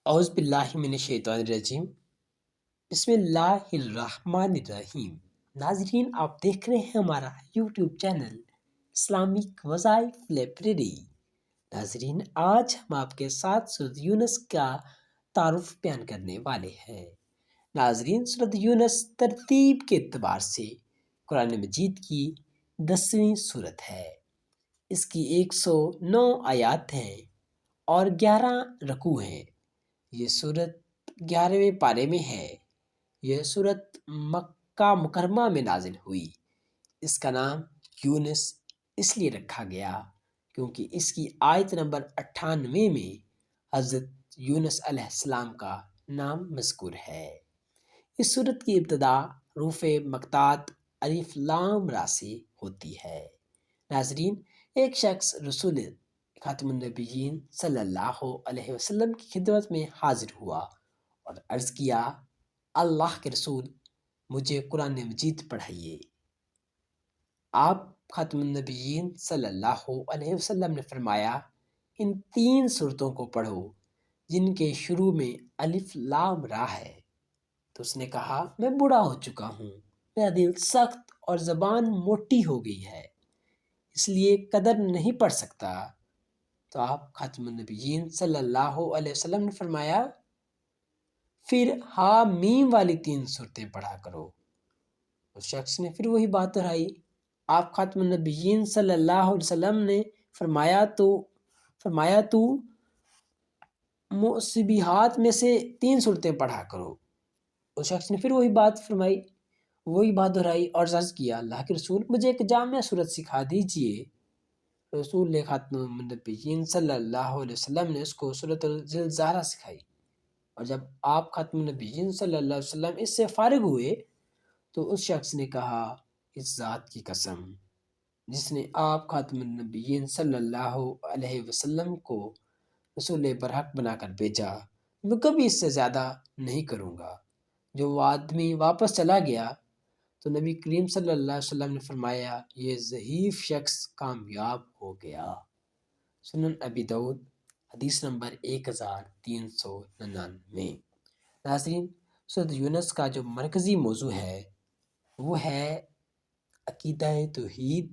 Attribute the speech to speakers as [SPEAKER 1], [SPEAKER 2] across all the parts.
[SPEAKER 1] اعوذ باللہ من الشیطان الرجیم، بسم اللہ الرحمن الرحیم۔ ناظرین، آپ دیکھ رہے ہیں ہمارا یوٹیوب چینل اسلامک وظائف لائبریری۔ ناظرین، آج ہم آپ کے ساتھ سورۃ یونس کا تعارف بیان کرنے والے ہیں۔ ناظرین، سورۃ یونس ترتیب کے اعتبار سے قرآن مجید کی 10ویں سورت ہے۔ اس کی 109 آیات ہیں اور 11 رکوع ہیں۔ یہ سورت 11ویں پارے میں ہے۔ یہ سورت مکہ مکرمہ میں نازل ہوئی۔ اس کا نام یونس اس لیے رکھا گیا کیونکہ اس کی آیت نمبر 98 میں حضرت یونس علیہ السلام کا نام مذکور ہے۔ اس سورت کی ابتدا حروف مقطعات الف لام را سے ہوتی ہے۔ ناظرین، ایک شخص رسول خاتم النبیین صلی اللہ علیہ وسلم کی خدمت میں حاضر ہوا اور عرض کیا، اللہ کے رسول، مجھے قرآن مجید پڑھائیے۔ آپ خاتم النبیین صلی اللہ علیہ وسلم نے فرمایا، ان 3 سورتوں کو پڑھو جن کے شروع میں الف لام را ہے۔ تو اس نے کہا، میں بوڑھا ہو چکا ہوں، میرا دل سخت اور زبان موٹی ہو گئی ہے، اس لیے قدر نہیں پڑھ سکتا۔ تو آپ خاتم النبیین صلی اللہ علیہ وسلم نے فرمایا، پھر ہا میم والی 3 سورتیں پڑھا کرو۔ اس شخص نے پھر وہی بات دہرائی۔ آپ خاتم النبیین صلی اللہ علیہ وسلم نے فرمایا تو مصبیحات میں سے 3 سورتیں پڑھا کرو۔ اس شخص نے پھر وہی بات دہرائی اور عرض کیا، اللہ کے رسول، مجھے ایک جامع سورت سکھا دیجئے۔ رسول خاتم النبیین صلی اللہ علیہ وسلم نے اس کو سورۃ الزلزلہ سکھائی، اور جب آپ خاتم النبیین صلی اللہ علیہ وسلم اس سے فارغ ہوئے تو اس شخص نے کہا، اس ذات کی قسم جس نے آپ خاتم النبیین صلی اللہ علیہ وسلم کو رسول برحق بنا کر بھیجا، میں کبھی اس سے زیادہ نہیں کروں گا۔ جو وہ آدمی واپس چلا گیا تو نبی کریم صلی اللہ علیہ وسلم نے فرمایا، یہ ضعیف شخص کامیاب ہو گیا۔ سنن ابی داؤد حدیث نمبر 1399۔ ناظرین، سورۃ یونس کا جو مرکزی موضوع ہے وہ ہے عقیدہ توحید،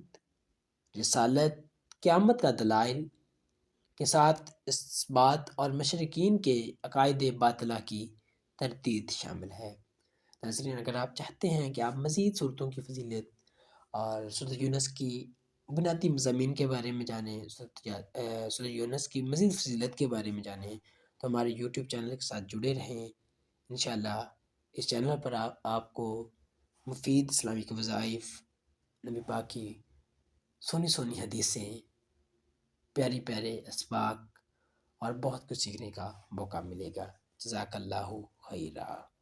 [SPEAKER 1] رسالت، قیامت کا دلائل کے ساتھ اثبات اور مشرکین کے عقائد باطلہ کی تردید شامل ہے۔ ناظرین، اگر آپ چاہتے ہیں کہ آپ مزید صورتوں کی فضیلت اور سورۃ یونس کی بنیادی مضامین کے بارے میں جانیں، سورۃ یونس کی مزید فضیلت کے بارے میں جانیں، تو ہمارے یوٹیوب چینل کے ساتھ جڑے رہیں۔ انشاءاللہ اس چینل پر آپ کو مفید اسلامی کے وظائف، نبی پاک کی سونی حدیثیں، پیاری پیارے اسباق اور بہت کچھ سیکھنے کا موقع ملے گا۔ جزاک اللہ خیرہ۔